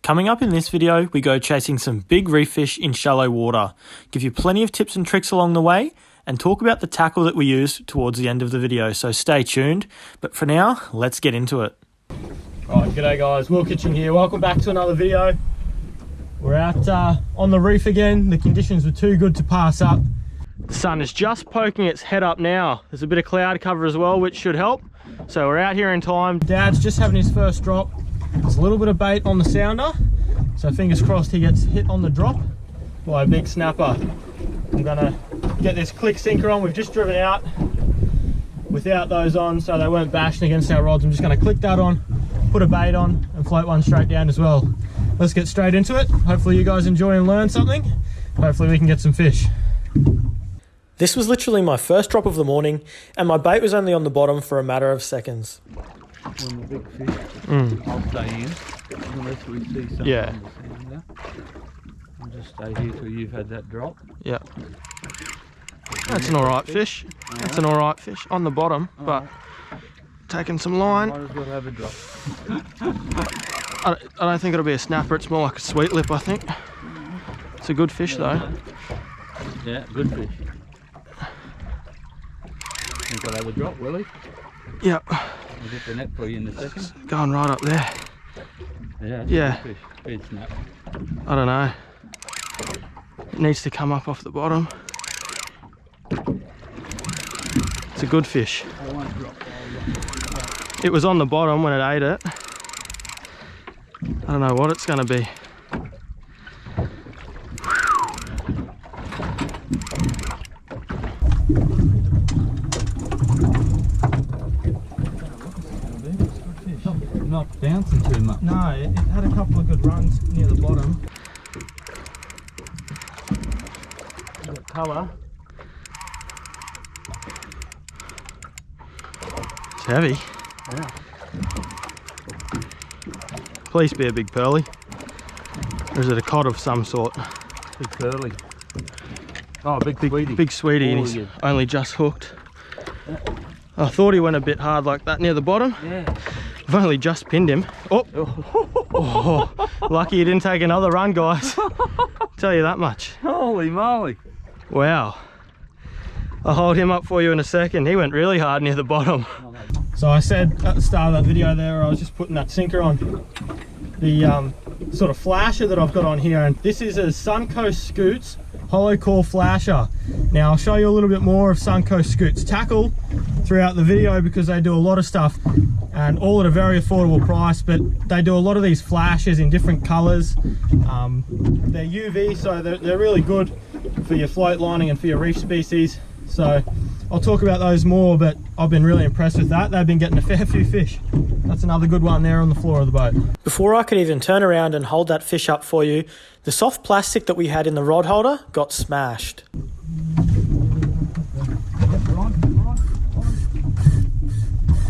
Coming up in this video, we go chasing some big reef fish in shallow water, give you plenty of tips and tricks along the way, and talk about the tackle that we use towards the end of the video, so stay tuned. But for now, let's get into it. Right, g'day guys, Will Kitchen here. Welcome back to another video. We're out on the reef again. The conditions were too good to pass up. The sun is just poking its head up now. There's a bit of cloud cover as well, which should help. So we're out here in time. Dad's just having his first drop. There's a little bit of bait on the sounder, so fingers crossed he gets hit on the drop by a big snapper. I'm gonna get this click sinker on. We've just driven out without those on, so they weren't bashing against our rods. I'm just gonna click that on, put a bait on, and float one straight down as well. Let's get straight into it. Hopefully you guys enjoy and learn something. Hopefully we can get some fish. This was literally my first drop of the morning, and my bait was only on the bottom for a matter of seconds. On the big fish, I'll stay in unless we see something. Yeah. I'll just stay here till you've had that drop. Yeah. That's an alright fish. That's an alright fish on the bottom, but taking some line. Might as well have a drop. I don't think it'll be a snapper, it's more like a sweetlip, I think. It's a good fish though. Yeah, good fish. Think I'll have a drop, will he? Yep. I'll get the net for you in a second. Going right up there. Yeah. Good fish. Big snap. I don't know. It needs to come up off the bottom. It's a good fish. I won't drop. It was on the bottom when it ate it. I don't know what it's going to be. Not bouncing too much. No, it had a couple of good runs near the bottom. Got colour. It's heavy. Yeah. Please be a big pearly. Or is it a cod of some sort? Big pearly. Oh, big sweetie. Big sweetie, and he's only just hooked. I thought he went a bit hard like that near the bottom. Yeah. I've only just pinned him. Oh, lucky he didn't take another run, guys. Tell you that much. Holy moly. Wow. I'll hold him up for you in a second. He went really hard near the bottom. So I said at the start of that video there, I was just putting that sinker on. The sort of flasher that I've got on here, and this is a Suncoast Scoots hollow core flasher. Now I'll show you a little bit more of Suncoast Scoots tackle throughout the video, because they do a lot of stuff and all at a very affordable price, but they do a lot of these flashes in different colors. They're UV, so they're really good for your float lining and for your reef species. So I'll talk about those more, but I've been really impressed with that. They've been getting a fair few fish. That's another good one there on the floor of the boat. Before I could even turn around and hold that fish up for you, the soft plastic that we had in the rod holder got smashed.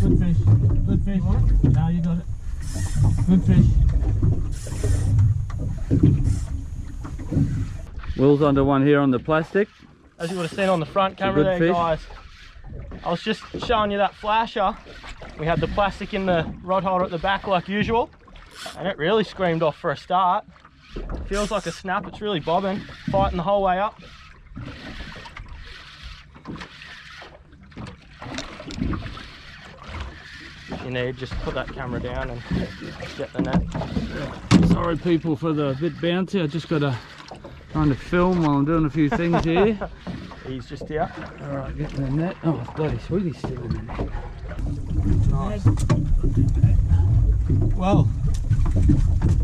Good fish, good fish. Now you got it. Good fish. Will's under one here on the plastic. As you would have seen on the front camera there, fish. guys. I was just showing you that flasher. We had the plastic in the rod holder at the back like usual, and it really screamed off for a start. Feels like a snap, it's really bobbing, fighting the whole way up. If you need, just put that camera down and get the net. Sorry people for the bit bouncy, I just got to trying to film while I'm doing a few things here. He's just here. Alright, getting the net. Oh, bloody sweetie's still in the net. Nice. Well,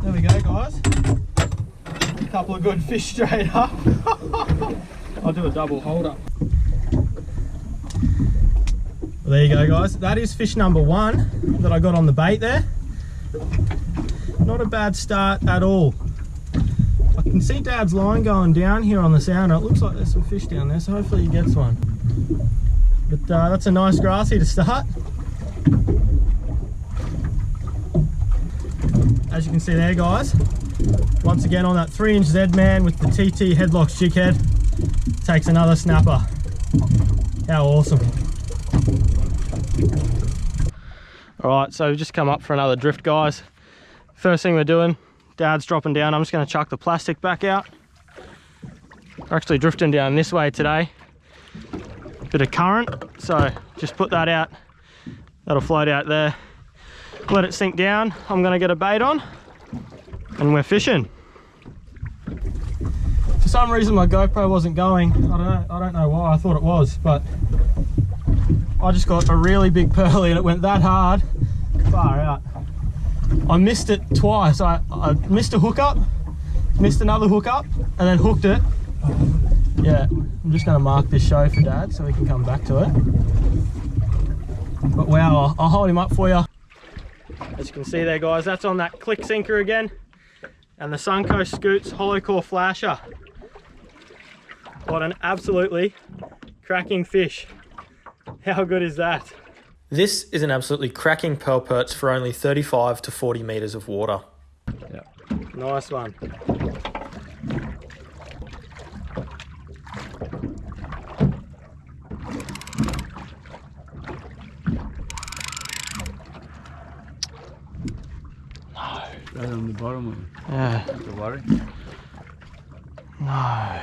there we go, guys. A couple of good fish straight up. I'll do a double hold up. Well, there you go, guys. That is fish number one that I got on the bait there. Not a bad start at all. I can see Dad's line going down here on the sounder. It looks like there's some fish down there, so hopefully he gets one. But that's a nice grassy to start. As you can see there, guys, once again on that 3-inch Z-Man with the TT headlocks jig head, takes another snapper. How awesome. All right, so we've just come up for another drift, guys. First thing we're doing, Dad's dropping down. I'm just going to chuck the plastic back out. We're actually drifting down this way today. Bit of current, so just put that out. That'll float out there. Let it sink down. I'm going to get a bait on and we're fishing. For some reason my GoPro wasn't going. I don't know why. I thought it was, but I just got a really big pearlie and it went that hard. Far out. I missed it twice. I missed a hookup, missed another hookup, and then hooked it. Yeah, I'm just going to mark this show for Dad so we can come back to it. But wow, I'll hold him up for you. As you can see there, guys, that's on that click sinker again. And the Suncoast Scoots hollow core flasher. What an absolutely cracking fish. How good is that? This is an absolutely cracking pearl perch for only 35 to 40 metres of water. Yeah. Nice one. Right on the bottom. Yeah. Not to worry. No.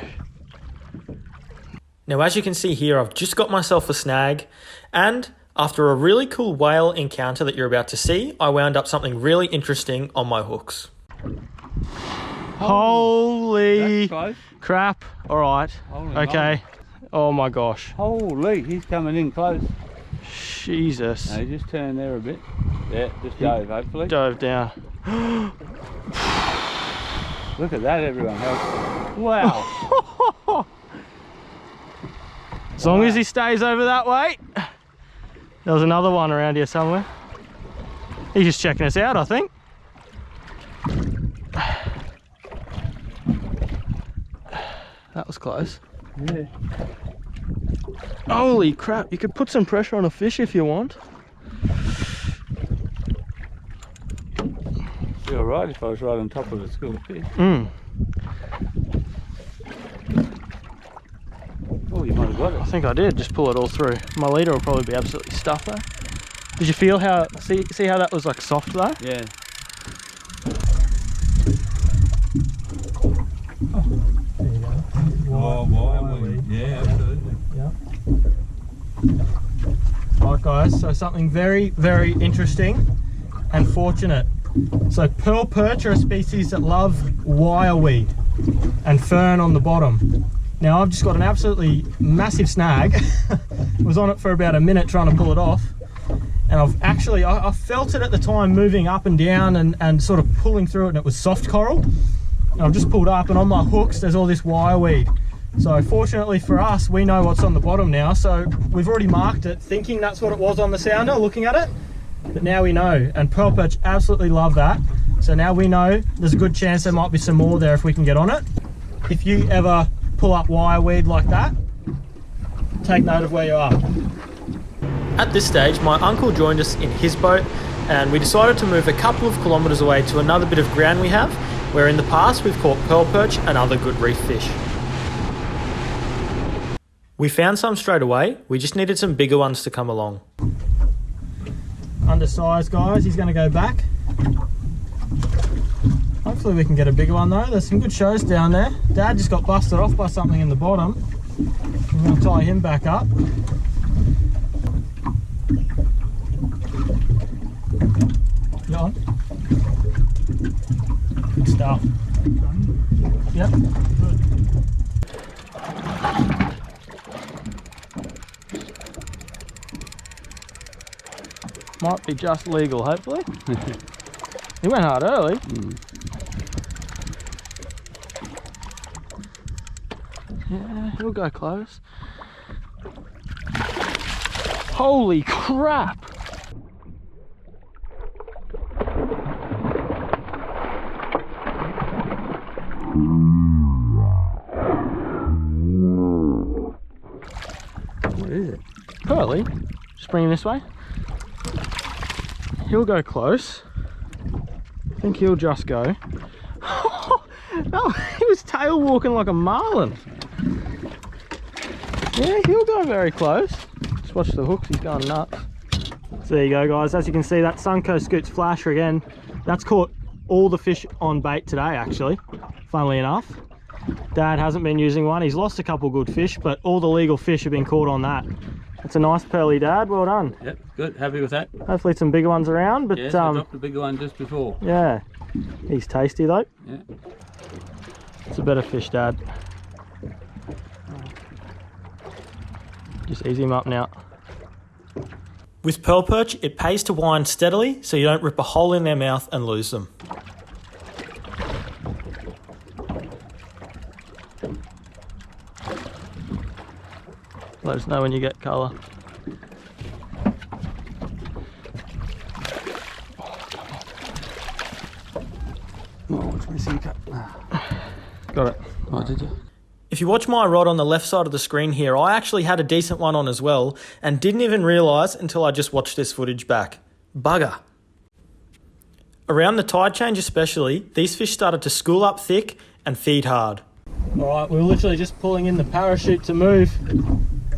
Now, as you can see here, I've just got myself a snag, and after a really cool whale encounter that you're about to see, I wound up something really interesting on my hooks. Holy crap. All right. Okay. Oh my gosh. Holy, he's coming in close. Jesus. No, just turn there a bit. Yeah, just dove, hopefully. Dove down. Look at that, everyone. Wow. As long as he stays over that way. There was another one around here somewhere. He's just checking us out, I think. That was close. Yeah. Holy crap, you could put some pressure on a fish if you want. Be alright if I was right on top of the school fish. Oh, you might have got it. I think I did, just pull it all through. My leader will probably be absolutely stuffed though. Did you feel how, see how that was like soft though? Yeah. There you go. Wildly. Yeah, absolutely. Yeah. Right guys, so something very, very interesting and fortunate. So pearl perch are a species that love wireweed and fern on the bottom. Now I've just got an absolutely massive snag. Was on it for about a minute trying to pull it off. And I've actually, I felt it at the time moving up and down and sort of pulling through it, and it was soft coral. And I've just pulled up and on my hooks there's all this wireweed. So fortunately for us, we know what's on the bottom now. So we've already marked it thinking that's what it was on the sounder, looking at it. But now we know, and pearl perch absolutely love that. So now we know there's a good chance there might be some more there if we can get on it. If you ever pull up wireweed like that, take note of where you are. At this stage, my uncle joined us in his boat and we decided to move a couple of kilometres away to another bit of ground we have, where in the past we've caught pearl perch and other good reef fish. We found some straight away, we just needed some bigger ones to come along. Undersized guys, he's going to go back. Hopefully we can get a bigger one though. There's some good shows down there. Dad just got busted off by something in the bottom. I'm going to tie him back up. You on? Good stuff. Yep. Good. Might be just legal, hopefully. He went hard early. Yeah, he'll go close. Holy crap! What is it? Pearly. Just bring him this way. He'll go close. I think he'll just go. No, he was tail walking like a marlin. Yeah, he'll go very close. Just watch the hooks, he's going nuts. So there you go guys, as you can see that Suncoast Scoots flasher again. That's caught all the fish on bait today, actually, funnily enough. Dad hasn't been using one. He's lost a couple good fish, but all the legal fish have been caught on that. It's a nice pearly, Dad. Well done. Yep, good. Happy with that. Hopefully some bigger ones around, but yes, I dropped a bigger one just before. Yeah, he's tasty though. Yeah. It's a better fish, Dad. Just ease him up now. With pearl perch, it pays to wind steadily so you don't rip a hole in their mouth and lose them. Let us know when you get colour. Oh, it's missing cut. Got it. Oh, did you? If you watch my rod on the left side of the screen here, I actually had a decent one on as well and didn't even realise until I just watched this footage back. Bugger. Around the tide change especially, these fish started to school up thick and feed hard. Alright, we were literally just pulling in the parachute to move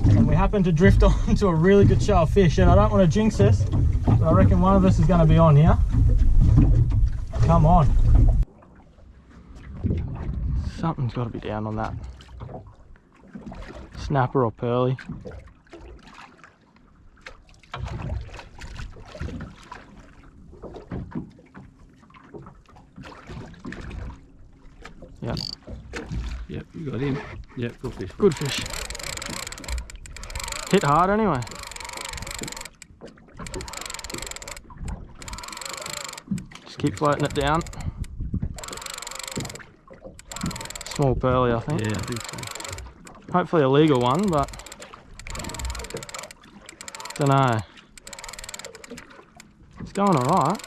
and we happened to drift onto a really good show of fish, and I don't want to jinx this, but I reckon one of us is going to be on here. Come on. Something's got to be down on that. Snapper or pearly. Yep. Yep, you got him. Yep, good fish. Good fish. Hit hard anyway. Just keep floating it down. Small pearly, I think. Yeah, I think so. Hopefully a legal one, but don't know. It's going alright.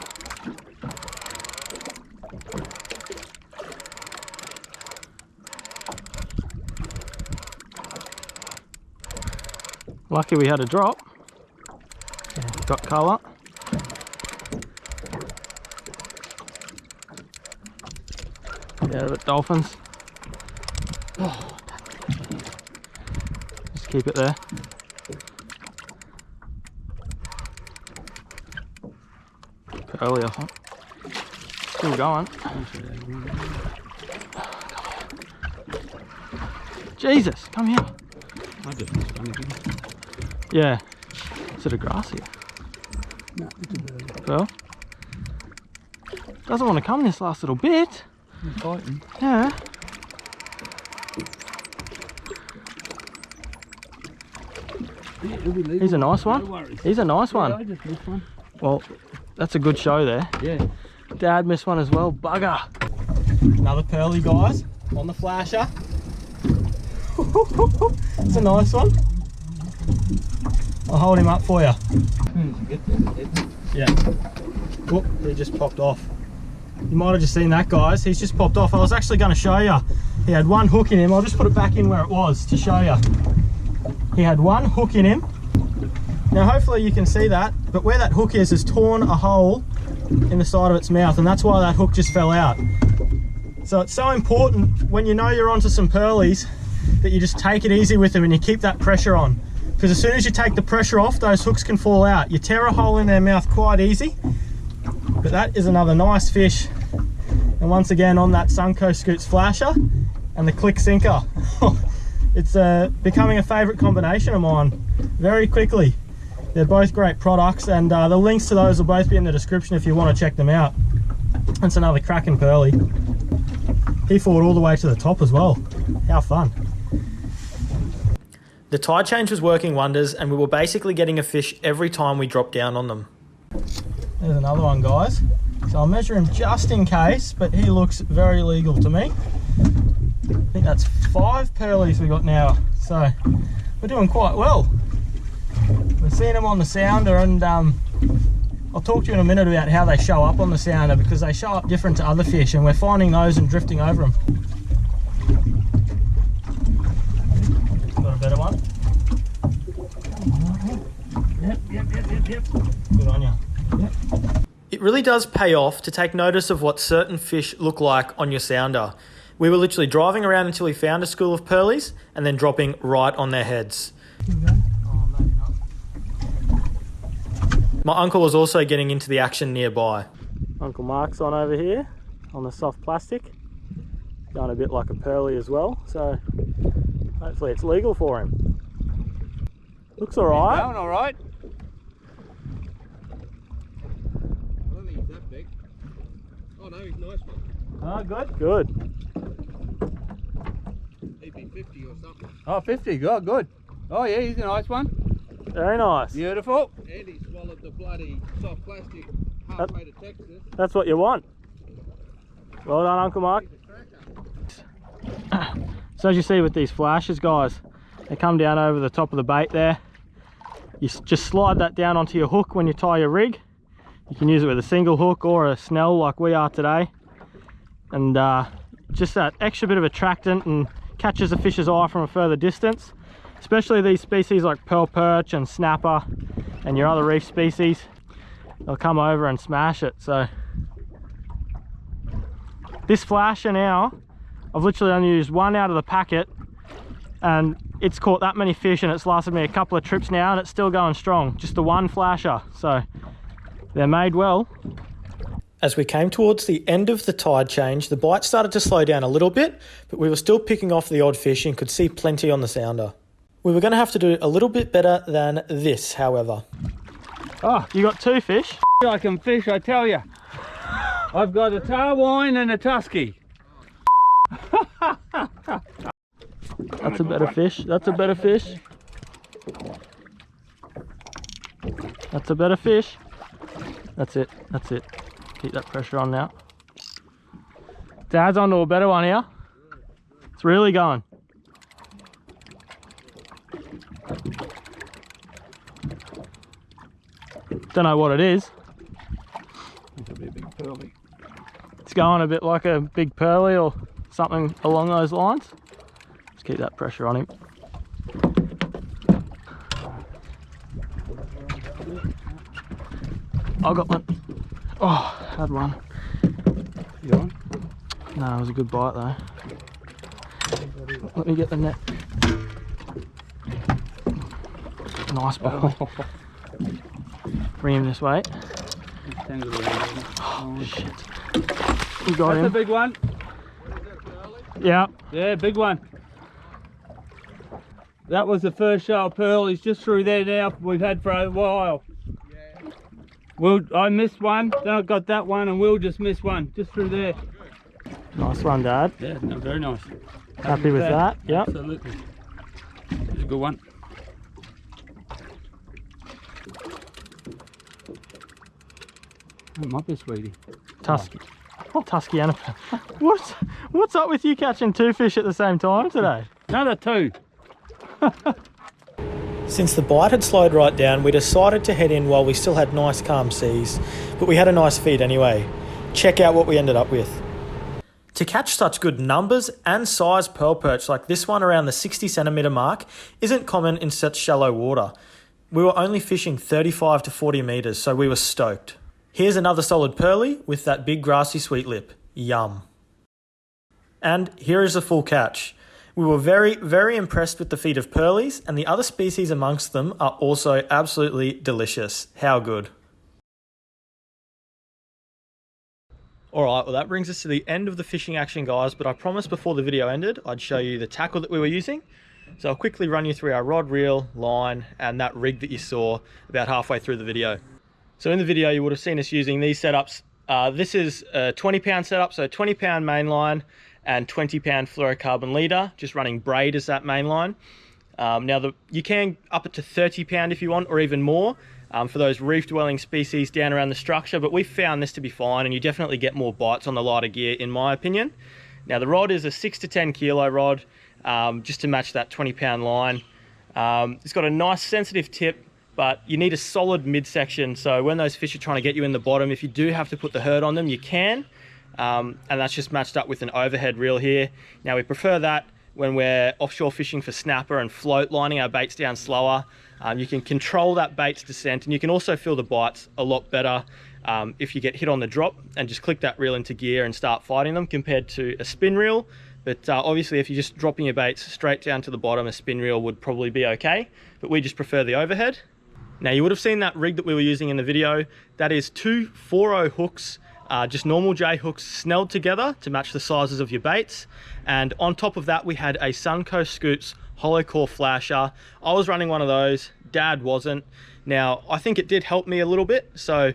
Lucky we had a drop. Yeah, got colour. Get out of it, dolphins. Oh, just keep it there. Pearly, I think. Still going. Jesus, come here. I just missed one again. Yeah. Is it a grassy? No, it's a bird. Well, doesn't want to come this last little bit. He's fighting. Yeah. Yeah, he'll be legal. He's a nice one. No worries. He's a nice Yeah, one. I just missed one. Well, that's a good show there. Yeah. Dad missed one as well. Bugger. Another pearly, guys, on the flasher. It's a nice one. I'll hold him up for you. Yeah. Whoop, he just popped off. You might have just seen that, guys. He's just popped off. I was actually going to show you. He had one hook in him. I'll just put it back in where it was to show you. He had one hook in him. Now, hopefully you can see that, but where that hook is has torn a hole in the side of its mouth, and that's why that hook just fell out. So it's so important when you know you're onto some pearlies that you just take it easy with them and you keep that pressure on. Because as soon as you take the pressure off, those hooks can fall out. You tear a hole in their mouth quite easy. But that is another nice fish. And once again on that Suncoast Scoots flasher and the click sinker. It's becoming a favourite combination of mine very quickly. They're both great products, and the links to those will both be in the description if you want to check them out. That's another cracking pearly. He fought all the way to the top as well. How fun. The tide change was working wonders, and we were basically getting a fish every time we dropped down on them. There's another one, guys. So I'll measure him just in case, but he looks very legal to me. I think that's 5 pearlies we got now, so we're doing quite well. We're seeing them on the sounder, and I'll talk to you in a minute about how they show up on the sounder, because they show up different to other fish, and we're finding those and drifting over them. Got a better one? Yep. Good on you. Yep. It really does pay off to take notice of what certain fish look like on your sounder. We were literally driving around until we found a school of pearlies and then dropping right on their heads. Oh, maybe not. My uncle was also getting into the action nearby. Uncle Mark's on over here. on the soft plastic. Going a bit like a pearly as well, so hopefully it's legal for him. Looks alright. Going alright. I don't think he's that big. Oh no, he's a nice one. Oh, good. Good. He'd be 50 or something. Oh, 50. Good, good. Oh yeah, he's a nice one. Very nice. Beautiful. And he swallowed the bloody soft plastic halfway to Texas. That's what you want. Well done, Uncle Mike. He's a cracker. So as you see with these flashes, guys, they come down over the top of the bait there. You just slide that down onto your hook when you tie your rig. You can use it with a single hook or a snell like we are today. And just that extra bit of attractant and catches the fish's eye from a further distance. Especially these species like pearl perch and snapper and your other reef species. They'll come over and smash it. So this flasher now, I've literally only used one out of the packet and it's caught that many fish and it's lasted me a couple of trips now and it's still going strong. Just the one flasher, so they're made well. As we came towards the end of the tide change, the bite started to slow down a little bit, but we were still picking off the odd fish and could see plenty on the sounder. We were going to have to do a little bit better than this, however. Oh, you got two fish? I can fish, I tell you. I've got a tarwine and a tusky. That's a better fish. That's a better fish. That's a better fish. That's it. That's it. Keep that pressure on now. Dad's onto a better one here. It's really going. Don't know what it is. It's a big pearly. It's going a bit like a big pearly or something along those lines. Just keep that pressure on him. I got one. Oh, had one. You got one? No, it was a good bite though. Let me get the net. Nice bite. Bring him this way. Oh shit. You got That's him. a big one. Yeah. Yeah, big one. That was the first show of pearl. He's just through there now. We've had for a while. Yeah. I missed one. Then I got that one, and Will just missed one just through there. Nice one, Dad. Yeah, no, very nice. Happy with that? Yep. Absolutely. It's a good one. That might be sweetie. Tusky. Tusky and a... What's up with you catching two fish at the same time today? Another two. Since the bite had slowed right down, we decided to head in while we still had nice calm seas, but we had a nice feed anyway. Check out what we ended up with. To catch such good numbers and size pearl perch like this one around the 60 centimetre mark isn't common in such shallow water. We were only fishing 35 to 40 metres, so we were stoked. Here's another solid pearly with that big grassy sweetlip. Yum. And here is the full catch. We were very, very impressed with the feed of pearlies, and the other species amongst them are also absolutely delicious. How good. Alright, well that brings us to the end of the fishing action, guys, but I promised before the video ended I'd show you the tackle that we were using. So I'll quickly run you through our rod, reel, line, and that rig that you saw about halfway through the video. So in the video you would have seen us using these setups. This is a 20-pound setup, so 20-pound main line and 20-pound fluorocarbon leader, just running braid as that main line. Now you can up it to 30-pound if you want, or even more, for those reef-dwelling species down around the structure, but we've found this to be fine, and you definitely get more bites on the lighter gear, in my opinion. Now the rod is a 6 to 10 kilo rod, just to match that 20-pound line. It's got a nice sensitive tip, but you need a solid midsection, so when those fish are trying to get you in the bottom, if you do have to put the hurt on them, you can. And that's just matched up with an overhead reel here. Now we prefer that when we're offshore fishing for snapper and float, lining our baits down slower. You can control that bait's descent, and you can also feel the bites a lot better if you get hit on the drop and just click that reel into gear and start fighting them, compared to a spin reel. But obviously if you're just dropping your baits straight down to the bottom, a spin reel would probably be okay, but we just prefer the overhead. Now you would have seen that rig that we were using in the video. That is two 4.0 hooks just normal J hooks snelled together to match the sizes of your baits. And on top of that, we had a Suncoast Scoops hollow core flasher. I was running one of those, Dad wasn't. Now, I think it did help me a little bit, so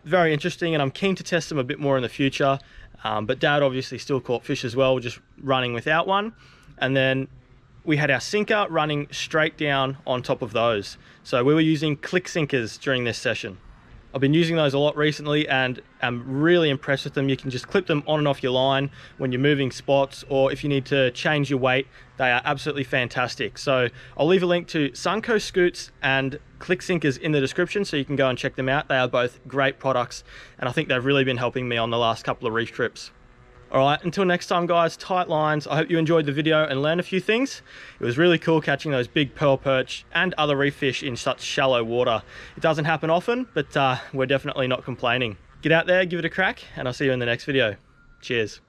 very interesting, and I'm keen to test them a bit more in the future. But Dad obviously still caught fish as well, just running without one. And then we had our sinker running straight down on top of those. So we were using click sinkers during this session. I've been using those a lot recently and I'm really impressed with them. You can just clip them on and off your line when you're moving spots, or if you need to change your weight. They are absolutely fantastic. So I'll leave a link to Suncoast Scoots and click sinkers in the description so you can go and check them out. They are both great products and I think they've really been helping me on the last couple of reef trips. All right, until next time guys, tight lines. I hope you enjoyed the video and learned a few things. It was really cool catching those big pearl perch and other reef fish in such shallow water. It doesn't happen often, but we're definitely not complaining. Get out there, give it a crack, and I'll see you in the next video. Cheers.